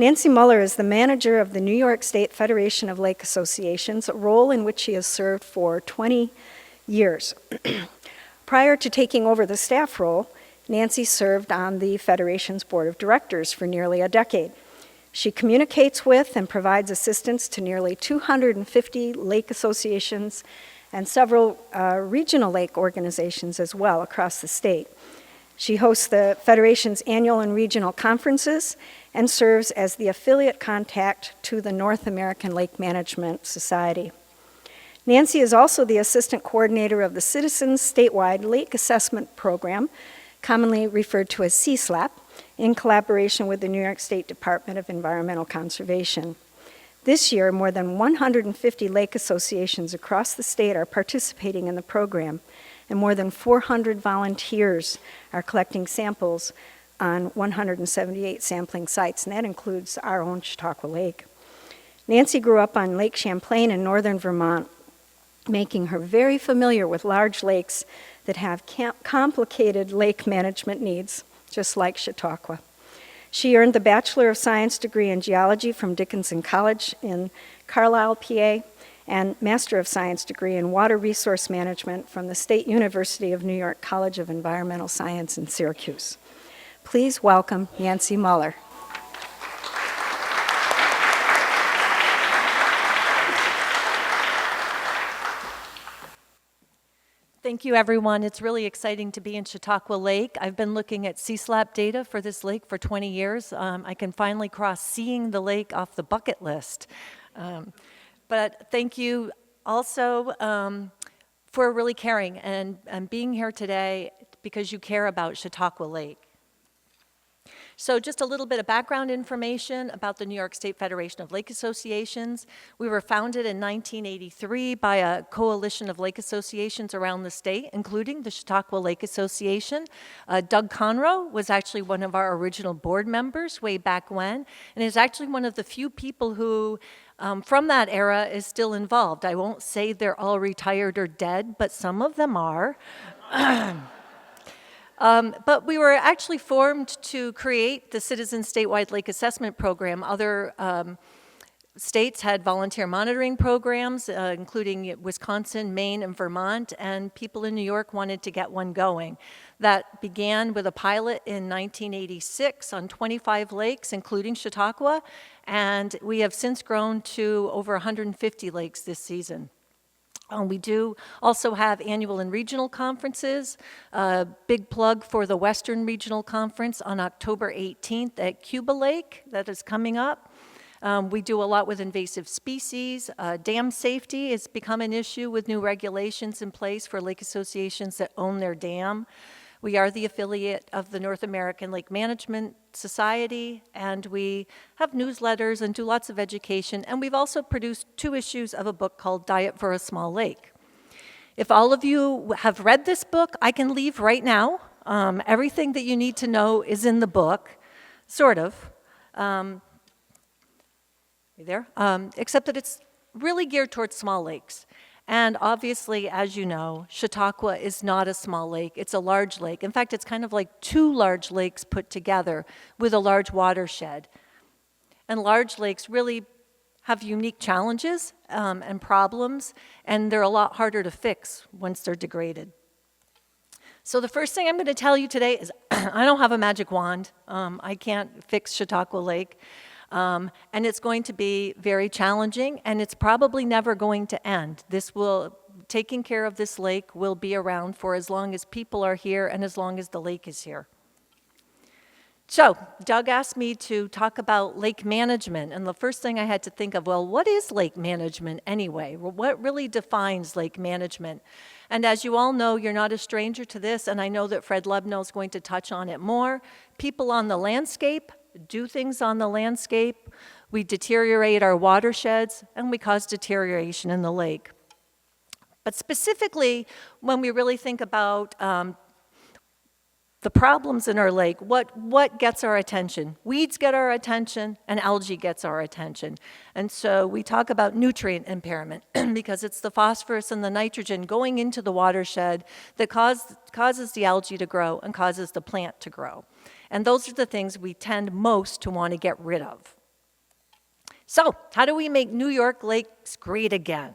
Nancy Mueller is the manager of the New York State Federation of Lake Associations, a role in which she has served for 20 years. Prior to taking over the staff role, Nancy served on the Federation's board of directors for nearly a decade. She communicates with and provides assistance to nearly 250 lake associations and several regional lake organizations as well across the state. She hosts the Federation's annual and regional conferences and serves as the affiliate contact to the North American Lake Management Society. Nancy is also the assistant coordinator of the Citizens Statewide Lake Assessment Program, commonly referred to as CSLAP, in collaboration with the New York State Department of Environmental Conservation. This year, more than 150 lake associations across the state are participating in the program, and more than 400 volunteers are collecting samples on 178 sampling sites, and that includes our own Chautauqua Lake. Nancy grew up on Lake Champlain in northern Vermont, making her very familiar with large lakes that have complicated lake management needs, just like Chautauqua. She earned the Bachelor of Science Degree in Geology from Dickinson College in Carlisle, PA, and Master of Science Degree in Water Resource Management from the State University of New York College of Environmental Science in Syracuse. Please welcome Nancy Mueller. Thank you, everyone. It's really exciting to be in Chautauqua Lake. I've been looking at CSLAP data for this lake for 20 years. I can finally cross seeing the lake off the bucket list. But thank you also for really caring and being here today because you care about Chautauqua Lake. So just a little bit of background information about the New York State Federation of Lake Associations. We were founded in 1983 by a coalition of lake associations around the state, including the Chautauqua Lake Association. Doug Conroe was actually one of our original board members way back when, and is actually one of the few people who from that era is still involved. I won't say they're all retired or dead, but some of them are. But we were actually formed to create the Citizens Statewide Lake Assessment Program. Other states had volunteer monitoring programs, including Wisconsin, Maine, and Vermont, and people in New York wanted to get one going. That began with a pilot in 1986 on 25 lakes, including Chautauqua, and we have since grown to over 150 lakes this season. We do also have annual and regional conferences. Big plug for the Western Regional Conference on October 18th at Cuba Lake that is coming up. We do a lot with invasive species. Dam safety has become an issue with new regulations in place for lake associations that own their dam. We are the affiliate of the North American Lake Management Society, and we have newsletters and do lots of education, and we've also produced 2 issues of a book called Diet for a Small Lake. If all of you have read this book, I can leave right now. Everything that you need to know is in the book, sort of. You there? Except that it's really geared towards small lakes. And obviously, as you know, Chautauqua is not a small lake, it's a large lake. In fact, it's kind of like 2 large lakes put together with a large watershed. And large lakes really have unique challenges and problems, and they're a lot harder to fix once they're degraded. So the first thing I'm going to tell you today is I don't have a magic wand. I can't fix Chautauqua Lake. And it's going to be very challenging, and it's probably never going to end. Taking care of this lake will be around for as long as people are here and as long as the lake is here. So, Doug asked me to talk about lake management, and the first thing I had to think of, well, what is lake management anyway? Well, what really defines lake management? And as you all know, you're not a stranger to this, and I know that Fred Lebno is going to touch on it more. People on the landscape do things on the landscape, we deteriorate our watersheds, and we cause deterioration in the lake. But specifically, when we really think about the problems in our lake, what gets our attention? Weeds get our attention, and algae gets our attention. And so we talk about nutrient impairment because it's the phosphorus and the nitrogen going into the watershed that causes the algae to grow and causes the plant to grow. And those are the things we tend most to want to get rid of. So, how do we make New York lakes great again?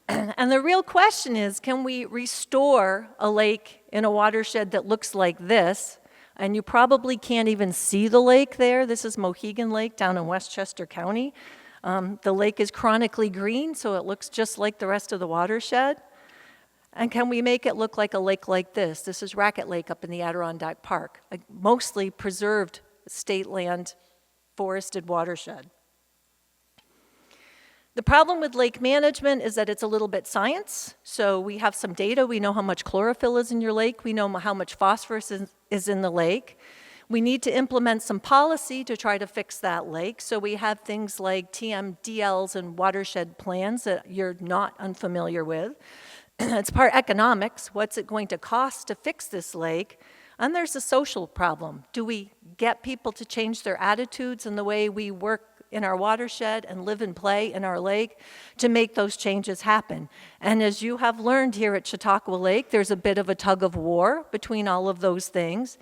And the real question is, can we restore a lake in a watershed that looks like this? And you probably can't even see the lake there. This is Mohegan Lake down in Westchester County. The lake is chronically green, so it looks just like the rest of the watershed. And can we make it look like a lake like this? This is Racket Lake up in the Adirondack Park, a mostly preserved state land forested watershed. The problem with lake management is that it's a little bit science. So we have some data. We know how much chlorophyll is in your lake. We know how much phosphorus is in the lake. We need to implement some policy to try to fix that lake. So we have things like TMDLs and watershed plans that you're not unfamiliar with. It's part economics. What's it going to cost to fix this lake? And there's a social problem. Do we get people to change their attitudes and the way we work in our watershed and live and play in our lake to make those changes happen? And as you have learned here at Chautauqua Lake, there's a bit of a tug of war between all of those things.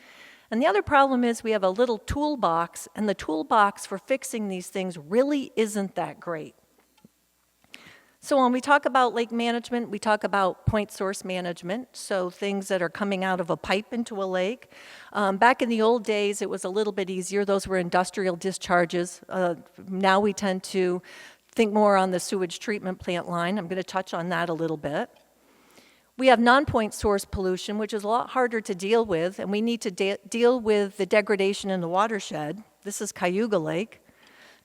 And the other problem is we have a little toolbox, and the toolbox for fixing these things really isn't that great. So when we talk about lake management, we talk about point source management, so things that are coming out of a pipe into a lake. Back in the old days, it was a little bit easier. Those were industrial discharges. Now we tend to think more on the sewage treatment plant line. I'm going to touch on that a little bit. We have non-point source pollution, which is a lot harder to deal with, and we need to deal with the degradation in the watershed. This is Cayuga Lake.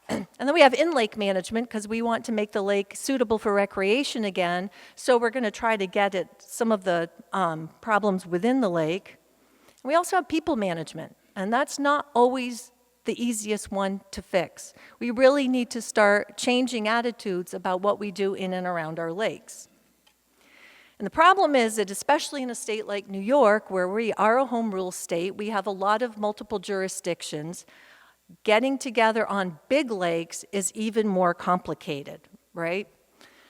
And then we have in-lake management because we want to make the lake suitable for recreation again. So we're going to try to get at some of the problems within the lake. We also have people management, and that's not always the easiest one to fix. We really need to start changing attitudes about what we do in and around our lakes. And the problem is that especially in a state like New York, where we are a home rule state, we have a lot of multiple jurisdictions. Getting together on big lakes is even more complicated, right?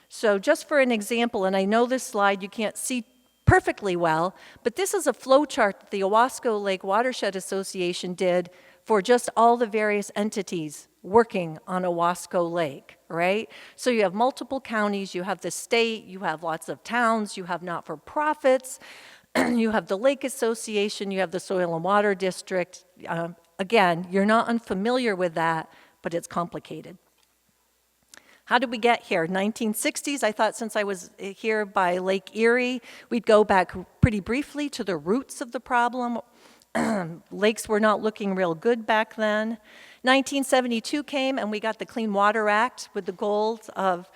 So just for an example, and I know this slide you can't see perfectly well, but this is a flow chart that the Owasco Lake Watershed Association did for just all the various entities working on Owasco Lake, right? So you have multiple counties, you have the state, you have lots of towns, you have not-for-profits, you have the Lake Association, you have the Soil and Water District. Again, you're not unfamiliar with that, but it's complicated. How did we get here? 1960s, I thought since I was here by Lake Erie, we'd go back pretty briefly to the roots of the problem. Lakes were not looking real good back then. 1972 came and we got the Clean Water Act with the goals of,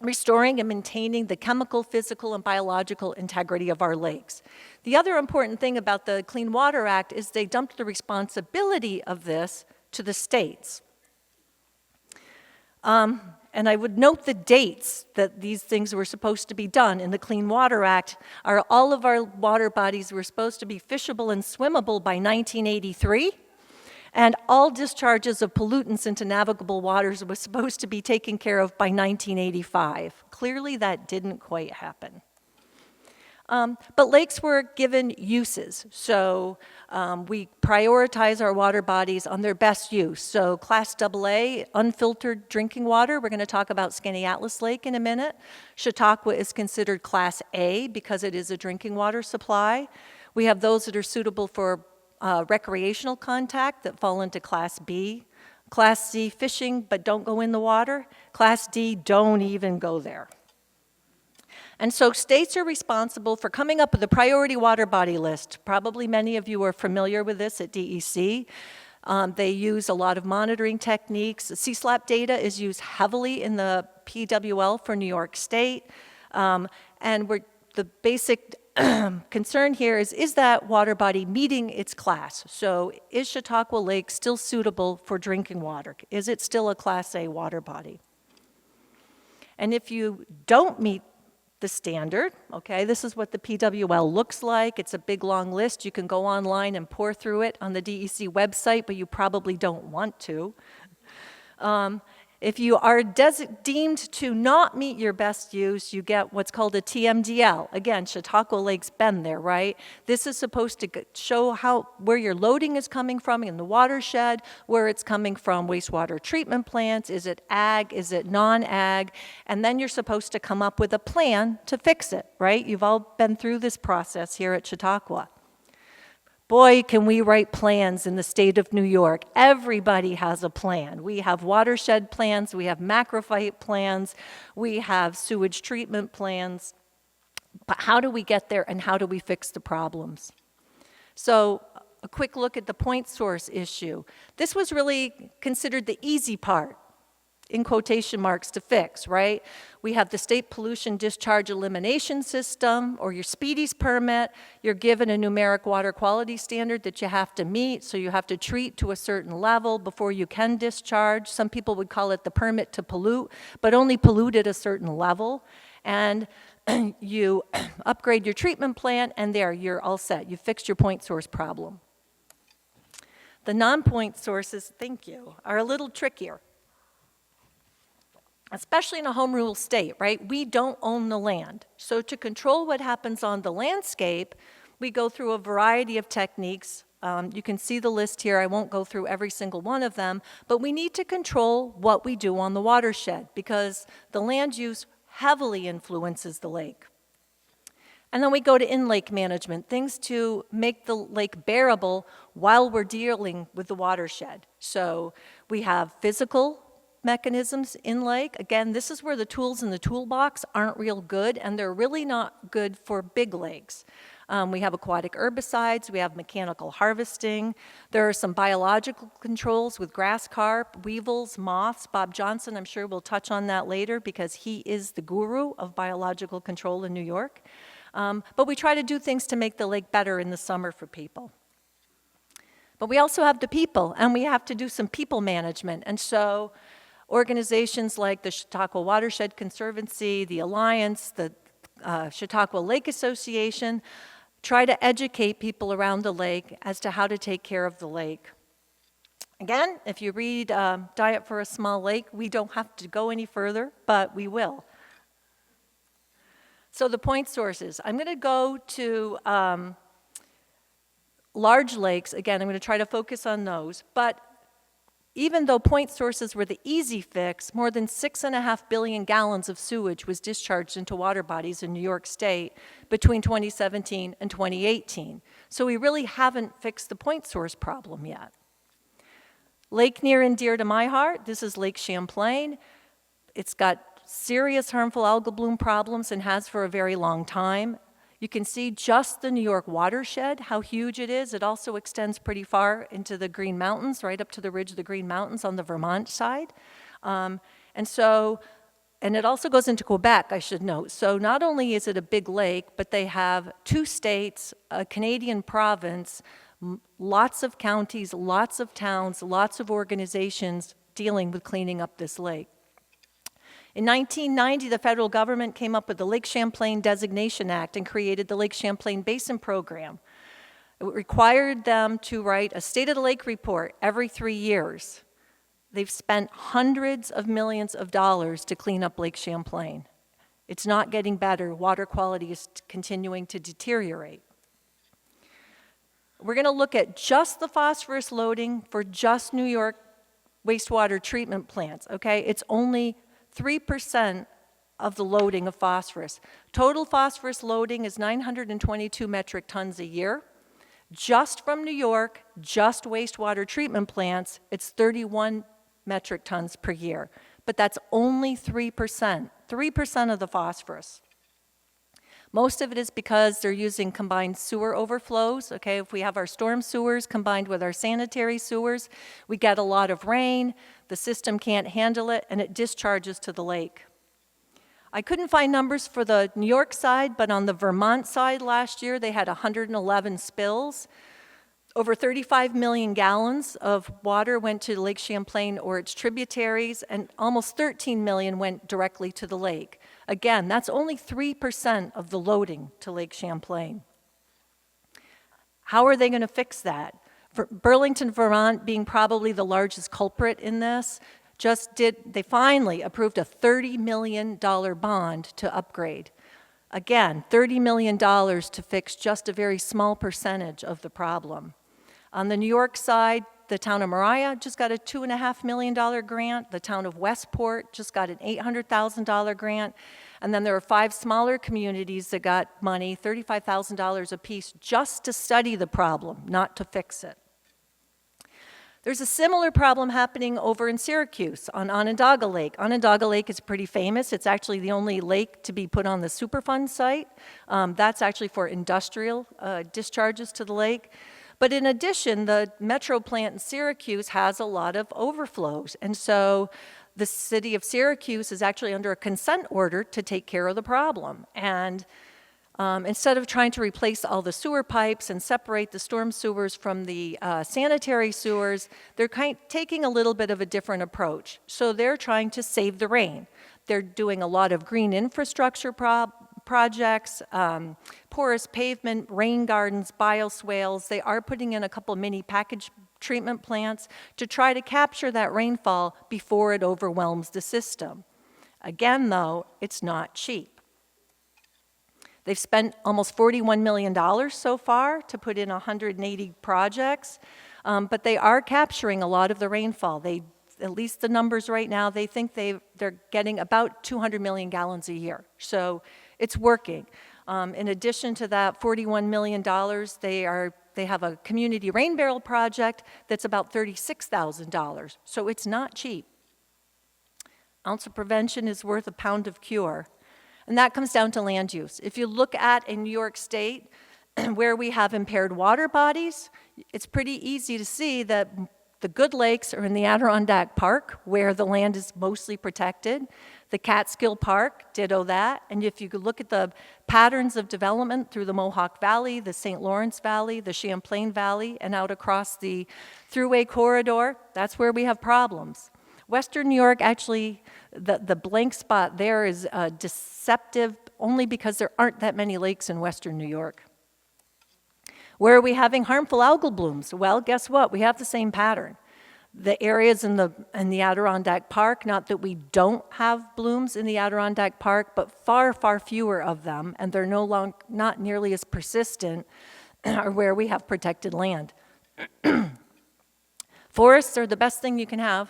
restoring and maintaining the chemical, physical, and biological integrity of our lakes. The other important thing about the Clean Water Act is they dumped the responsibility of this to the states. And I would note the dates that these things were supposed to be done. In the Clean Water Act, all of our water bodies were supposed to be fishable and swimmable by 1983. And all discharges of pollutants into navigable waters was supposed to be taken care of by 1985. Clearly, that didn't quite happen. But lakes were given uses. So we prioritize our water bodies on their best use. So Class AA, unfiltered drinking water. We're going to talk about Skaneateles Lake in a minute. Chautauqua is considered Class A because it is a drinking water supply. We have those that are suitable for recreational contact that fall into Class B. Class C, fishing, but don't go in the water. Class D, don't even go there. And so states are responsible for coming up with a priority water body list. Probably many of you are familiar with this at DEC. They use a lot of monitoring techniques. CSLAP data is used heavily in the PWL for New York State. And the basic concern here is that water body meeting its class? So is Chautauqua Lake still suitable for drinking water? Is it still a Class A water body? And if you don't meet the standard, okay, this is what the PWL looks like. It's a big long list. You can go online and pour through it on the DEC website, but you probably don't want to. If you are deemed to not meet your best use, you get what's called a TMDL. Again, Chautauqua Lake's been there, right? This is supposed to show where your loading is coming from in the watershed, where it's coming from wastewater treatment plants, is it ag, is it non-ag, and then you're supposed to come up with a plan to fix it, right? You've all been through this process here at Chautauqua. Boy, can we write plans in the state of New York. Everybody has a plan. We have watershed plans, we have macrophyte plans, we have sewage treatment plans. But how do we get there and how do we fix the problems? So a quick look at the point source issue. This was really considered the easy part, in quotation marks, to fix, right? We have the state pollution discharge elimination system, or your SPEDIES permit. You're given a numeric water quality standard that you have to meet, so you have to treat to a certain level before you can discharge. Some people would call it the permit to pollute, but only pollute at a certain level. And you upgrade your treatment plant, and there, you're all set. You fixed your point source problem. The non-point sources, thank you, are a little trickier. Especially in a home rule state, right? We don't own the land. So to control what happens on the landscape, we go through a variety of techniques. You can see the list here. I won't go through every single one of them, but we need to control what we do on the watershed because the land use heavily influences the lake. And then we go to in-lake management, things to make the lake bearable while we're dealing with the watershed. So we have physical mechanisms in lake. Again, this is where the tools in the toolbox aren't real good, and they're really not good for big lakes. We have aquatic herbicides, we have mechanical harvesting, there are some biological controls with grass carp, weevils, moths. Bob Johnson, I'm sure, will touch on that later because he is the guru of biological control in New York. But we try to do things to make the lake better in the summer for people. But we also have the people, and we have to do some people management. And so organizations like the Chautauqua Watershed Conservancy, the Alliance, the Chautauqua Lake Association try to educate people around the lake as to how to take care of the lake. Again, if you read Diet for a Small Lake, we don't have to go any further, but we will. So the point sources. I'm going to go to large lakes. Again, I'm going to try to focus on those, but even though point sources were the easy fix, more than 6.5 billion gallons of sewage was discharged into water bodies in New York State between 2017 and 2018. So we really haven't fixed the point source problem yet. Lake near and dear to my heart, this is Lake Champlain. It's got serious harmful algal bloom problems and has for a very long time. You can see just the New York watershed, how huge it is. It also extends pretty far into the Green Mountains, right up to the ridge of the Green Mountains on the Vermont side. And it also goes into Quebec, I should note. So not only is it a big lake, but they have 2 states, a Canadian province, lots of counties, lots of towns, lots of organizations dealing with cleaning up this lake. In 1990, the federal government came up with the Lake Champlain Designation Act and created the Lake Champlain Basin Program. It required them to write a State of the Lake report every 3 years. They've spent hundreds of millions of dollars to clean up Lake Champlain. It's not getting better. Water quality is continuing to deteriorate. We're going to look at just the phosphorus loading for just New York wastewater treatment plants, okay? It's only 3% of the loading of phosphorus. Total phosphorus loading is 922 metric tons a year. Just from New York, just wastewater treatment plants, it's 31 metric tons per year. But that's only 3% of the phosphorus. Most of it is because they're using combined sewer overflows. Okay, if we have our storm sewers combined with our sanitary sewers, we get a lot of rain, the system can't handle it, and it discharges to the lake. I couldn't find numbers for the New York side, but on the Vermont side last year, they had 111 spills. Over 35 million gallons of water went to Lake Champlain or its tributaries, and almost 13 million went directly to the lake. Again, that's only 3% of the loading to Lake Champlain. How are they going to fix that? Burlington, Vermont being probably the largest culprit in this. they finally approved a $30 million bond to upgrade. Again, $30 million to fix just a very small percentage of the problem. On the New York side, the town of Mariah just got a $2.5 million grant. The town of Westport just got an $800,000 grant. And then there are 5 smaller communities that got money, $35,000 apiece, just to study the problem, not to fix it. There's a similar problem happening over in Syracuse on Onondaga Lake. Onondaga Lake is pretty famous. It's actually the only lake to be put on the Superfund site. That's actually for industrial discharges to the lake. But in addition, the metro plant in Syracuse has a lot of overflows. And so the city of Syracuse is actually under a consent order to take care of the problem. And instead of trying to replace all the sewer pipes and separate the storm sewers from the sanitary sewers, they're taking a little bit of a different approach. So they're trying to save the rain. They're doing a lot of green infrastructure projects, porous pavement, rain gardens, bioswales. They are putting in a couple mini package treatment plants to try to capture that rainfall before it overwhelms the system. Again, though, it's not cheap. They've spent almost $41 million so far to put in 180 projects, but they are capturing a lot of the rainfall. At least the numbers right now, they think they're getting about 200 million gallons a year. So it's working. In addition to that $41 million, they have a community rain barrel project that's about $36,000. So it's not cheap. Ounce of prevention is worth a pound of cure. And that comes down to land use. If you look at in New York State, where we have impaired water bodies, it's pretty easy to see that the good lakes are in the Adirondack Park, where the land is mostly protected. The Catskill Park, ditto that. And if you could look at the patterns of development through the Mohawk Valley, the St. Lawrence Valley, the Champlain Valley, and out across the Thruway Corridor, that's where we have problems. Western New York, actually, the blank spot there is deceptive only because there aren't that many lakes in Western New York. Where are we having harmful algal blooms? Well, guess what? We have the same pattern. The areas in the Adirondack Park, not that we don't have blooms in the Adirondack Park, but far, far fewer of them, and they're not nearly as persistent, are where we have protected land. Forests are the best thing you can have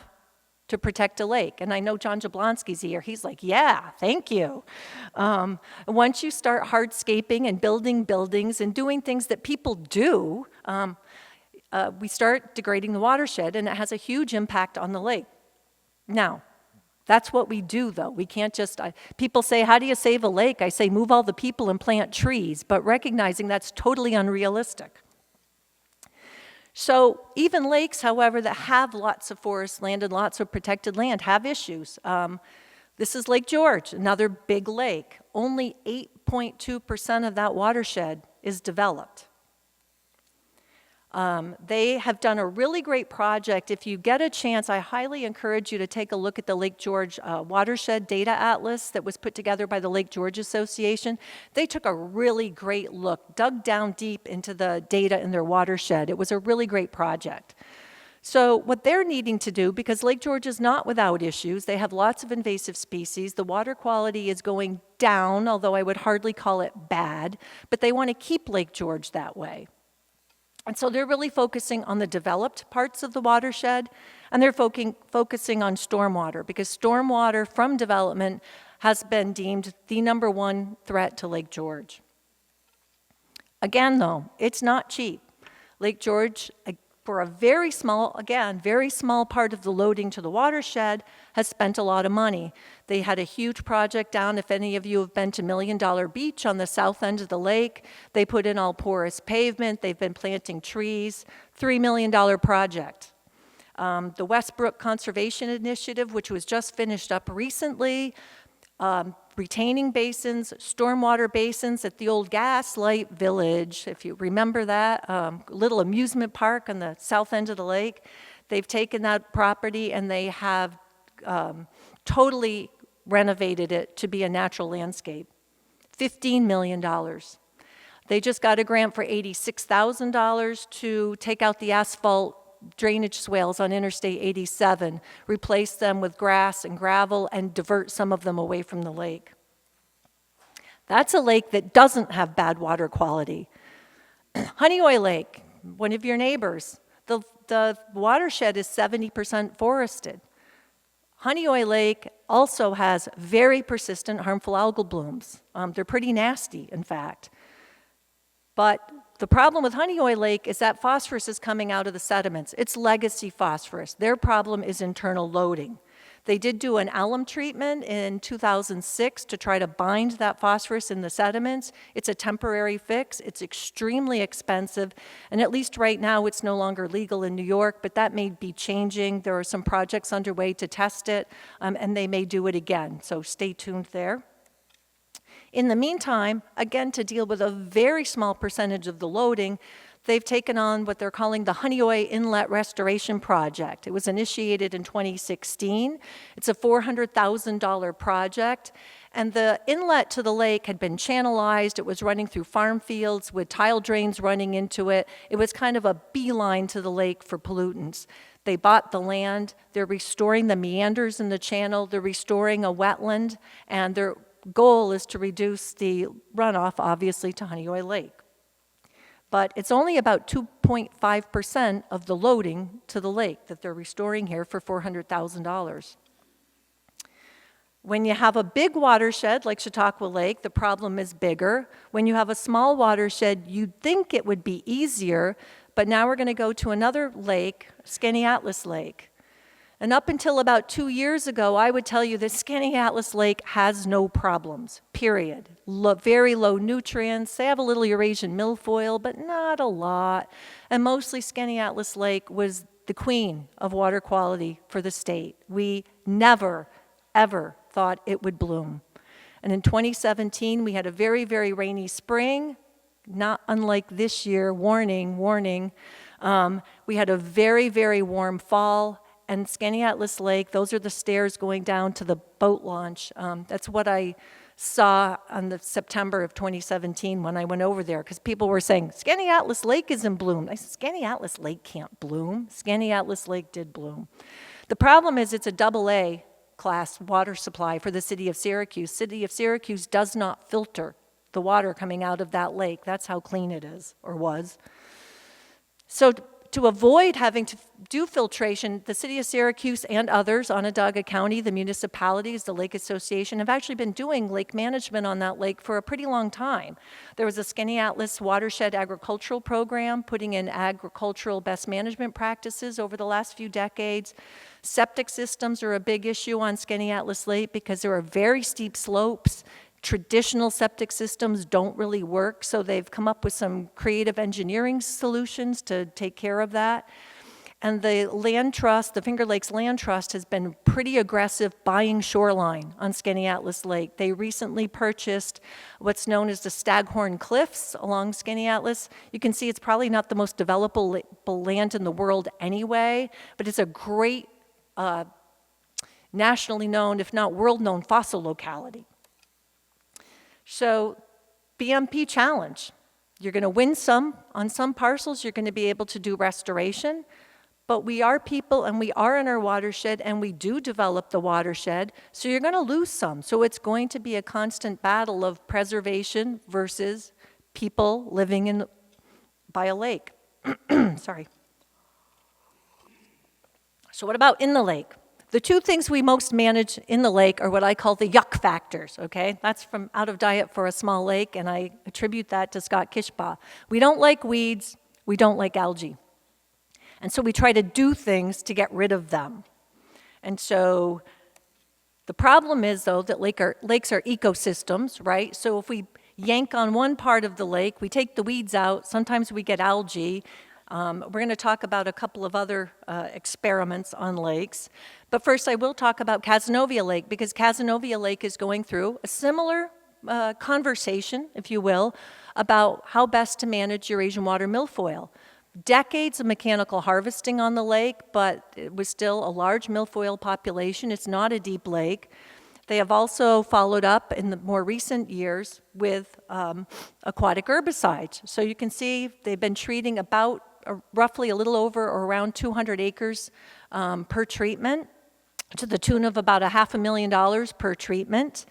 to protect a lake. And I know John Jablonski's here. He's like, yeah, thank you. Once you start hardscaping and building buildings and doing things that people do, we start degrading the watershed, and it has a huge impact on the lake. Now, that's what we do, though. We can't just, people say, how do you save a lake? I say, move all the people and plant trees, but recognizing that's totally unrealistic. So even lakes, however, that have lots of forest land and lots of protected land have issues. This is Lake George, another big lake. Only 8.2% of that watershed is developed. They have done a really great project. If you get a chance, I highly encourage you to take a look at the Lake George Watershed Data Atlas that was put together by the Lake George Association. They took a really great look, dug down deep into the data in their watershed. It was a really great project. So what they're needing to do, because Lake George is not without issues, they have lots of invasive species, the water quality is going down, although I would hardly call it bad, but they want to keep Lake George that way. And so they're really focusing on the developed parts of the watershed, and they're focusing on stormwater, because stormwater from development has been deemed the #1 threat to Lake George. Again, though, it's not cheap. Lake George, for a very small part of the loading to the watershed, has spent a lot of money. They had a huge project down, if any of you have been to $1 Million Beach on the south end of the lake, they put in all porous pavement, they've been planting trees, $3 million project. The Westbrook Conservation Initiative, which was just finished up recently, retaining basins, stormwater basins at the old Gaslight Village, if you remember that, little amusement park on the south end of the lake. They've taken that property and they have totally renovated it to be a natural landscape. $15 million. They just got a grant for $86,000 to take out the asphalt drainage swales on Interstate 87, replace them with grass and gravel, and divert some of them away from the lake. That's a lake that doesn't have bad water quality. Honeoye Lake, one of your neighbors, the watershed is 70% forested. Honeoye Lake also has very persistent harmful algal blooms. They're pretty nasty, in fact. But the problem with Honeoye Lake is that phosphorus is coming out of the sediments. It's legacy phosphorus. Their problem is internal loading. They did do an alum treatment in 2006 to try to bind that phosphorus in the sediments. It's a temporary fix. It's extremely expensive, and at least right now it's no longer legal in New York, but that may be changing. There are some projects underway to test it, and they may do it again, so stay tuned there. In the meantime, again, to deal with a very small percentage of the loading, they've taken on what they're calling the Honeoye Inlet Restoration Project. It was initiated in 2016. It's a $400,000 project, and the inlet to the lake had been channelized. It was running through farm fields with tile drains running into it. It was kind of a beeline to the lake for pollutants. They bought the land. They're restoring the meanders in the channel. They're restoring a wetland, and their goal is to reduce the runoff, obviously, to Honeoye Lake. But it's only about 2.5% of the loading to the lake that they're restoring here for $400,000. When you have a big watershed like Chautauqua Lake, the problem is bigger. When you have a small watershed, you'd think it would be easier, but now we're going to go to another lake, Skaneateles Lake. And up until about 2 years ago, I would tell you that Skaneateles Lake has no problems, period. Very low nutrients. They have a little Eurasian milfoil, but not a lot. And mostly Skaneateles Lake was the queen of water quality for the state. We never, ever thought it would bloom. And in 2017, we had a very, very rainy spring, not unlike this year, warning. We had a very, very warm fall. And Skaneateles Lake, those are the stairs going down to the boat launch. That's what I saw on the September of 2017 when I went over there, because people were saying, Skaneateles Lake is in bloom. I said, Skaneateles Lake can't bloom. Skaneateles Lake did bloom. The problem is it's a AA class water supply for the city of Syracuse. City of Syracuse does not filter the water coming out of that lake. That's how clean it is, or was. So to avoid having to do filtration, the city of Syracuse and others, Onondaga County, the municipalities, the Lake Association, have actually been doing lake management on that lake for a pretty long time. There was a Skaneateles Watershed Agricultural Program putting in agricultural best management practices over the last few decades. Septic systems are a big issue on Skaneateles Lake because there are very steep slopes. Traditional septic systems don't really work, so they've come up with some creative engineering solutions to take care of that. And the land trust, the Finger Lakes Land Trust, has been pretty aggressive buying shoreline on Skaneateles Lake. They recently purchased what's known as the Staghorn Cliffs along Skaneateles. You can see it's probably not the most developable land in the world anyway, but it's a great nationally known, if not world-known, fossil locality. So, BMP challenge. You're going to win some. On some parcels, you're going to be able to do restoration. But we are people, and we are in our watershed, and we do develop the watershed. So you're going to lose some. So it's going to be a constant battle of preservation versus people living by a lake. Sorry. So what about in the lake? The two things we most manage in the lake are what I call the yuck factors, okay? That's from Out of Diet for a Small Lake, and I attribute that to Scott Kishbaugh. We don't like weeds, we don't like algae. And so we try to do things to get rid of them. And so the problem is, though, that lakes are ecosystems, right? So if we yank on one part of the lake, we take the weeds out, sometimes we get algae. We're going to talk about a couple of other experiments on lakes. But first, I will talk about Cazenovia Lake, because Cazenovia Lake is going through a similar conversation, if you will, about how best to manage Eurasian water milfoil. Decades of mechanical harvesting on the lake, but it was still a large milfoil population. It's not a deep lake. They have also followed up in the more recent years with aquatic herbicides. So you can see they've been treating about roughly a little over or around 200 acres per treatment, to the tune of about $500,000 per treatment.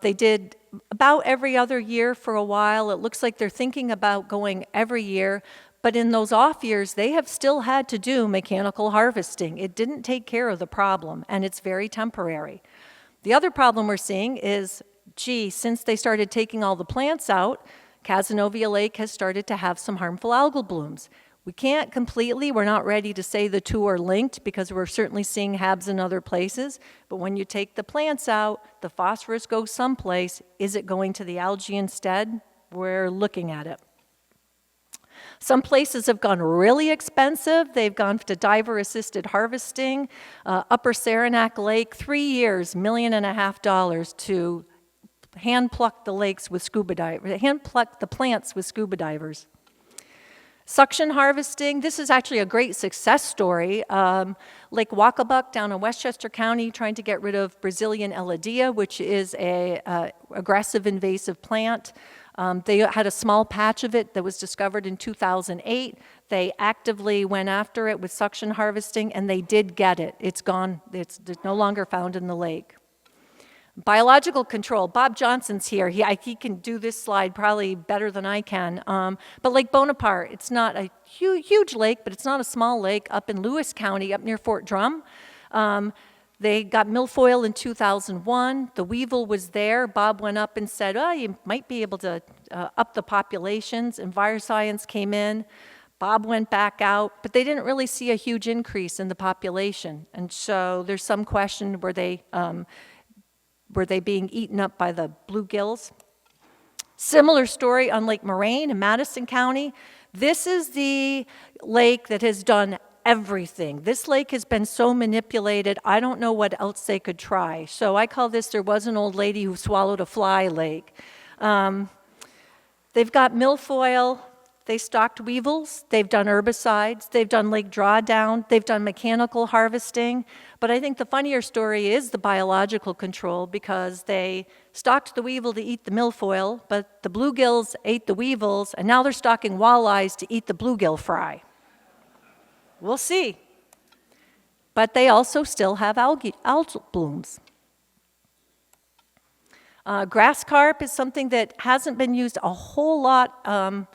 They did about every other year for a while. It looks like they're thinking about going every year, but in those off years, they have still had to do mechanical harvesting. It didn't take care of the problem, and it's very temporary. The other problem we're seeing is, since they started taking all the plants out, Cazenovia Lake has started to have some harmful algal blooms. We can't completely, we're not ready to say the two are linked because we're certainly seeing HABs in other places, but when you take the plants out, the phosphorus goes someplace. Is it going to the algae instead? We're looking at it. Some places have gone really expensive. They've gone to diver-assisted harvesting. Upper Saranac Lake, 3 years, $1.5 million to hand-pluck the lakes with scuba divers, hand-pluck the plants with scuba divers. Suction harvesting, this is actually a great success story. Lake Wacabuck down in Westchester County trying to get rid of Brazilian elodea, which is a aggressive invasive plant. They had a small patch of it that was discovered in 2008. They actively went after it with suction harvesting, and they did get it. It's gone. It's no longer found in the lake. Biological control. Bob Johnson's here. He can do this slide probably better than I can. But Lake Bonaparte, it's not a huge lake, but it's not a small lake up in Lewis County, up near Fort Drum. They got milfoil in 2001. The weevil was there. Bob went up and said, you might be able to up the populations. EnviroScience came in. Bob went back out, but they didn't really see a huge increase in the population. And so there's some question, were they being eaten up by the bluegills? Similar story on Lake Moraine in Madison County. This is the lake that has done everything. This lake has been so manipulated, I don't know what else they could try. So I call this, there was an old lady who swallowed a fly lake. They've got milfoil, they stocked weevils, they've done herbicides, they've done lake drawdown, they've done mechanical harvesting. But I think the funnier story is the biological control, because they stocked the weevil to eat the milfoil, but the bluegills ate the weevils, and now they're stocking walleyes to eat the bluegill fry. We'll see. But they also still have algal blooms. Grass carp is something that hasn't been used a whole lot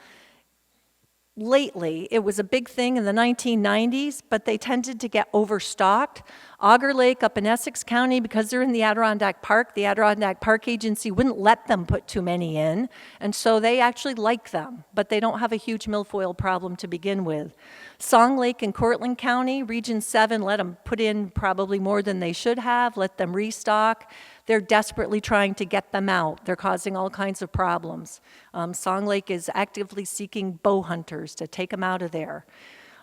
lately. It was a big thing in the 1990s, but they tended to get overstocked. Auger Lake up in Essex County, because they're in the Adirondack Park, the Adirondack Park Agency wouldn't let them put too many in, and so they actually like them, but they don't have a huge milfoil problem to begin with. Song Lake in Cortland County, Region 7, let them put in probably more than they should have, let them restock. They're desperately trying to get them out. They're causing all kinds of problems. Song Lake is actively seeking bow hunters to take them out of there.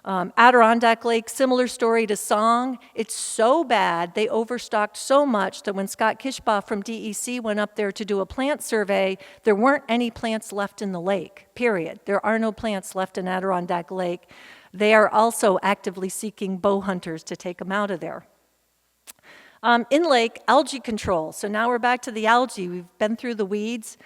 Adirondack Lake, similar story to Song. It's so bad, they overstocked so much that when Scott Kishbaugh from DEC went up there to do a plant survey, there weren't any plants left in the lake, period. There are no plants left in Adirondack Lake. They are also actively seeking bow hunters to take them out of there. In lake, algae control. So now we're back to the algae. We've been through the weeds.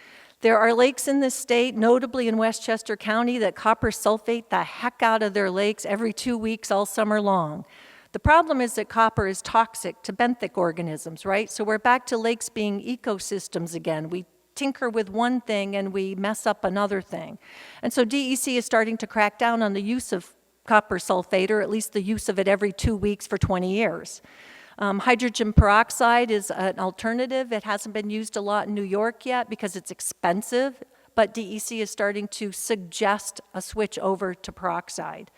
There are lakes in this state, notably in Westchester County, that copper sulfate the heck out of their lakes every 2 weeks all summer long. The problem is that copper is toxic to benthic organisms, right? So we're back to lakes being ecosystems again. We tinker with one thing and we mess up another thing. And so DEC is starting to crack down on the use of copper sulfate, or at least the use of it every 2 weeks for 20 years. Hydrogen peroxide is an alternative. It hasn't been used a lot in New York yet because it's expensive, but DEC is starting to suggest a switch over to peroxide.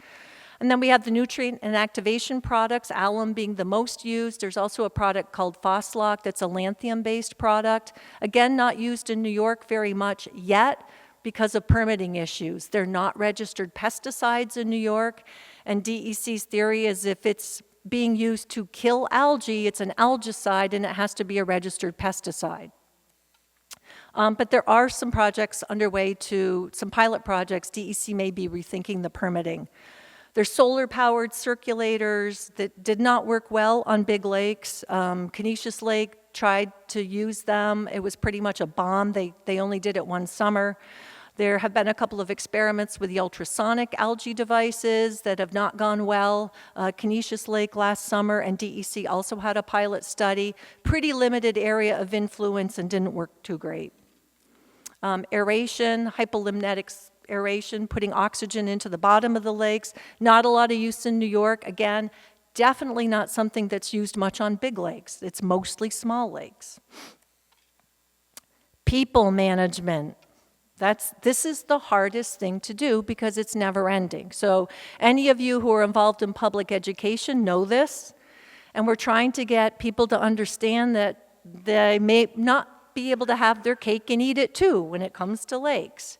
And then we have the nutrient and activation products, alum being the most used. There's also a product called Phoslock that's a lanthanum-based product. Again, not used in New York very much yet because of permitting issues. They're not registered pesticides in New York, and DEC's theory is if it's being used to kill algae, it's an algicide, and it has to be a registered pesticide. But there are some projects underway some pilot projects. DEC may be rethinking the permitting. There's solar-powered circulators that did not work well on big lakes. Canisius Lake tried to use them. It was pretty much a bomb. They only did it one summer. There have been a couple of experiments with the ultrasonic algae devices that have not gone well. Canisius Lake last summer, and DEC also had a pilot study. Pretty limited area of influence and didn't work too great. Aeration, hypolimnetic aeration, putting oxygen into the bottom of the lakes. Not a lot of use in New York. Again, definitely not something that's used much on big lakes. It's mostly small lakes. People management. This is the hardest thing to do because it's never ending. So any of you who are involved in public education know this, and we're trying to get people to understand that they may not be able to have their cake and eat it too when it comes to lakes.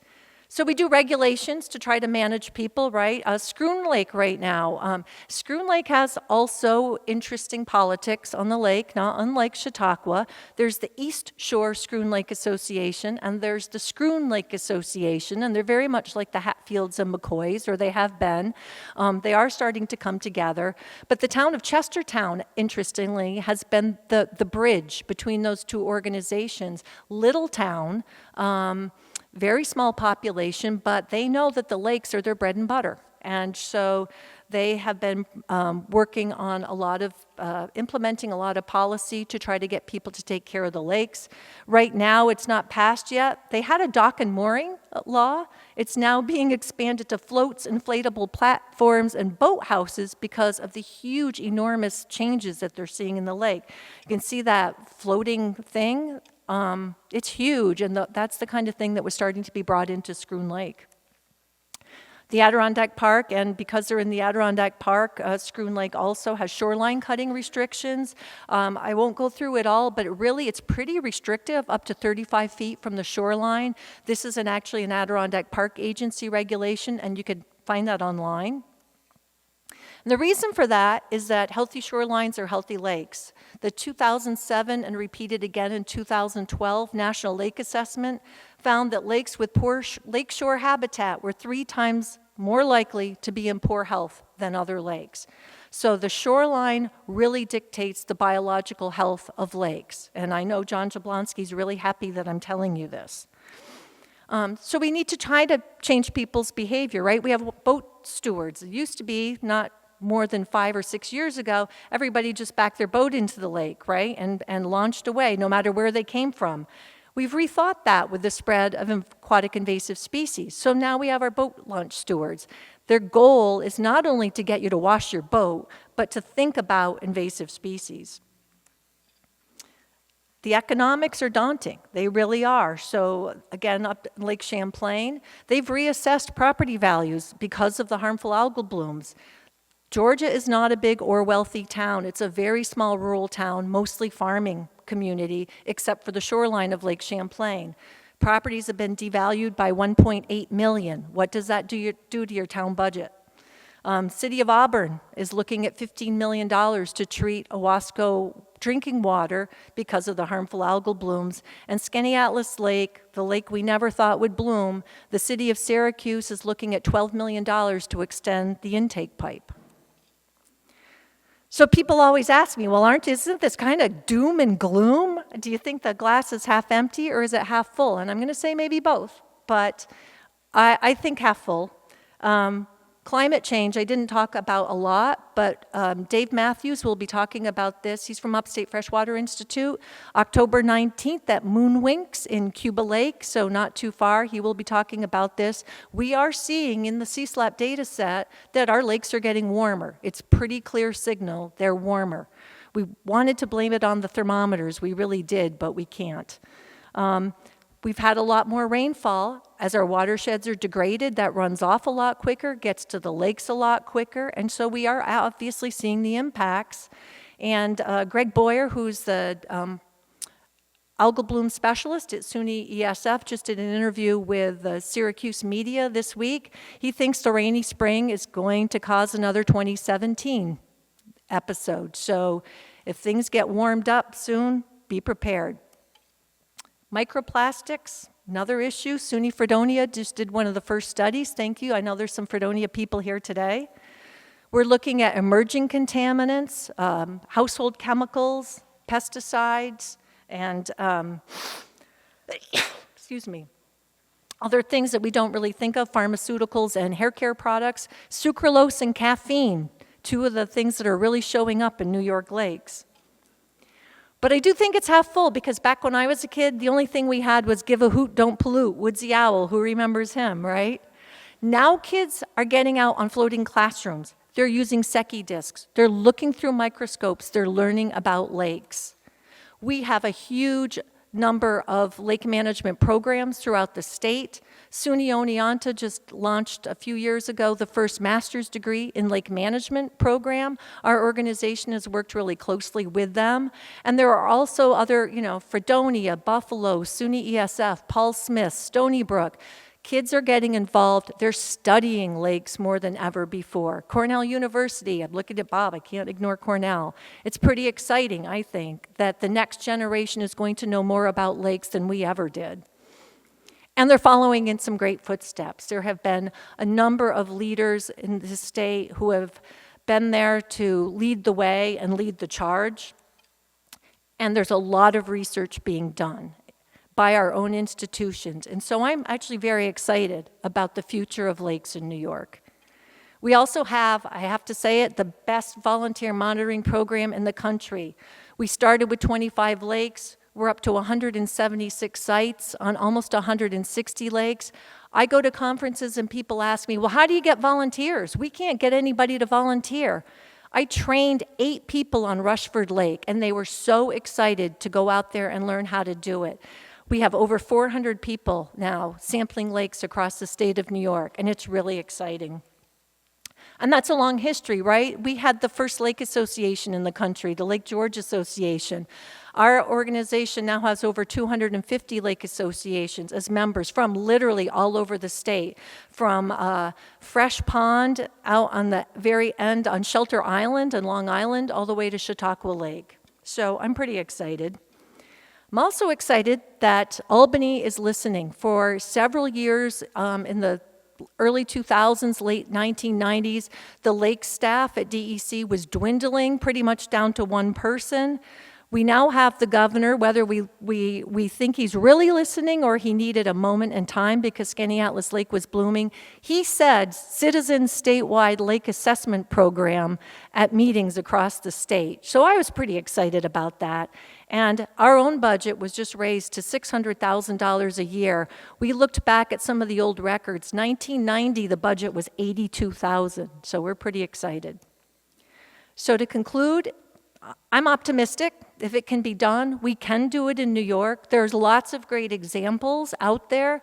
So we do regulations to try to manage people, right? Schroon Lake right now. Schroon Lake has also interesting politics on the lake, not unlike Chautauqua. There's the East Shore Schroon Lake Association, and there's the Schroon Lake Association, and they're very much like the Hatfields and McCoys, or they have been. They are starting to come together. But the town of Chestertown, interestingly, has been the bridge between those two organizations. Little town, very small population, but they know that the lakes are their bread and butter. And so they have been working on a lot of, implementing a lot of policy to try to get people to take care of the lakes. Right now, it's not passed yet. They had a dock and mooring law. It's now being expanded to floats, inflatable platforms, and boathouses because of the huge, enormous changes that they're seeing in the lake. You can see that floating thing. It's huge, and that's the kind of thing that was starting to be brought into Schroon Lake. The Adirondack Park, and because they're in the Adirondack Park, Schroon Lake also has shoreline cutting restrictions. I won't go through it all, but it's pretty restrictive, up to 35 feet from the shoreline. This is actually an Adirondack Park Agency regulation, and you can find that online. And the reason for that is that healthy shorelines are healthy lakes. The 2007 and repeated again in 2012 National Lake Assessment found that lakes with poor lakeshore habitat were 3 times more likely to be in poor health than other lakes. So the shoreline really dictates the biological health of lakes. And I know John Jablonski's really happy that I'm telling you this. So we need to try to change people's behavior, right? We have boat stewards. It used to be not more than 5 or 6 years ago, everybody just backed their boat into the lake, right, and launched away, no matter where they came from. We've rethought that with the spread of aquatic invasive species. So now we have our boat launch stewards. Their goal is not only to get you to wash your boat, but to think about invasive species. The economics are daunting. They really are. So again, up in Lake Champlain, they've reassessed property values because of the harmful algal blooms. Georgia is not a big or wealthy town. It's a very small rural town, mostly farming community, except for the shoreline of Lake Champlain. Properties have been devalued by $1.8 million. What does that do to your town budget? City of Auburn is looking at $15 million to treat Owasco drinking water because of the harmful algal blooms. And Skaneateles Lake, the lake we never thought would bloom, the city of Syracuse is looking at $12 million to extend the intake pipe. So people always ask me, well, isn't this kind of doom and gloom? Do you think the glass is half empty or is it half full? And I'm going to say maybe both, but I think half full. Climate change, I didn't talk about a lot, but Dave Matthews will be talking about this. He's from Upstate Freshwater Institute. October 19th at Moonwinks in Cuba Lake, so not too far. He will be talking about this. We are seeing in the CSLAP data set that our lakes are getting warmer. It's pretty clear signal they're warmer. We wanted to blame it on the thermometers. We really did, but we can't. We've had a lot more rainfall. As our watersheds are degraded, that runs off a lot quicker, gets to the lakes a lot quicker, and so we are obviously seeing the impacts. And Greg Boyer, who's the algal bloom specialist at SUNY ESF, just did an interview with Syracuse media this week. He thinks the rainy spring is going to cause another 2017 episode. So if things get warmed up soon, be prepared. Microplastics, another issue. SUNY Fredonia just did one of the first studies. Thank you. I know there's some Fredonia people here today. We're looking at emerging contaminants, household chemicals, pesticides, and excuse me. Other things that we don't really think of, pharmaceuticals and hair care products, sucralose and caffeine, two of the things that are really showing up in New York lakes. But I do think it's half full, because back when I was a kid, the only thing we had was give a hoot, don't pollute, Woodsy Owl, who remembers him, right? Now kids are getting out on floating classrooms. They're using Secchi discs. They're looking through microscopes. They're learning about lakes. We have a huge number of lake management programs throughout the state. SUNY Oneonta just launched a few years ago the first master's degree in lake management program. Our organization has worked really closely with them. And there are also other, Fredonia, Buffalo, SUNY ESF, Paul Smith, Stony Brook. Kids are getting involved. They're studying lakes more than ever before. Cornell University, I'm looking at Bob, I can't ignore Cornell. It's pretty exciting, I think, that the next generation is going to know more about lakes than we ever did. And they're following in some great footsteps. There have been a number of leaders in the state who have been there to lead the way and lead the charge. And there's a lot of research being done by our own institutions. And so I'm actually very excited about the future of lakes in New York. We also have, I have to say it, the best volunteer monitoring program in the country. We started with 25 lakes. We're up to 176 sites on almost 160 lakes. I go to conferences and people ask me, well, how do you get volunteers? We can't get anybody to volunteer. I trained 8 people on Rushford Lake, and they were so excited to go out there and learn how to do it. We have over 400 people now sampling lakes across the state of New York, and it's really exciting. And that's a long history, right? We had the first lake association in the country, the Lake George Association. Our organization now has over 250 lake associations as members from literally all over the state, from Fresh Pond out on the very end on Shelter Island and Long Island, all the way to Chautauqua Lake. So I'm pretty excited. I'm also excited that Albany is listening. For several years in the early 2000s, late 1990s, the lake staff at DEC was dwindling pretty much down to one person. We now have the governor, whether we think he's really listening or he needed a moment in time because Skaneateles Lake was blooming. He said citizen statewide lake assessment program at meetings across the state. So I was pretty excited about that. And our own budget was just raised to $600,000 a year. We looked back at some of the old records. 1990, the budget was $82,000. So we're pretty excited. So to conclude, I'm optimistic. If it can be done, we can do it in New York. There's lots of great examples out there.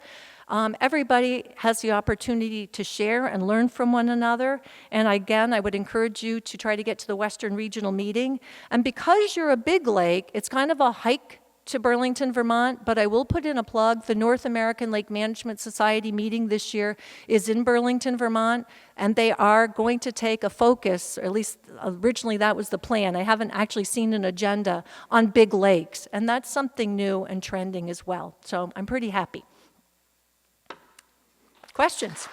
Everybody has the opportunity to share and learn from one another. And again, I would encourage you to try to get to the Western Regional Meeting. And because you're a big lake, it's kind of a hike to Burlington, Vermont, but I will put in a plug. The North American Lake Management Society meeting this year is in Burlington, Vermont, and they are going to take a focus, or at least originally that was the plan. I haven't actually seen an agenda on big lakes, and that's something new and trending as well. So I'm pretty happy. Questions?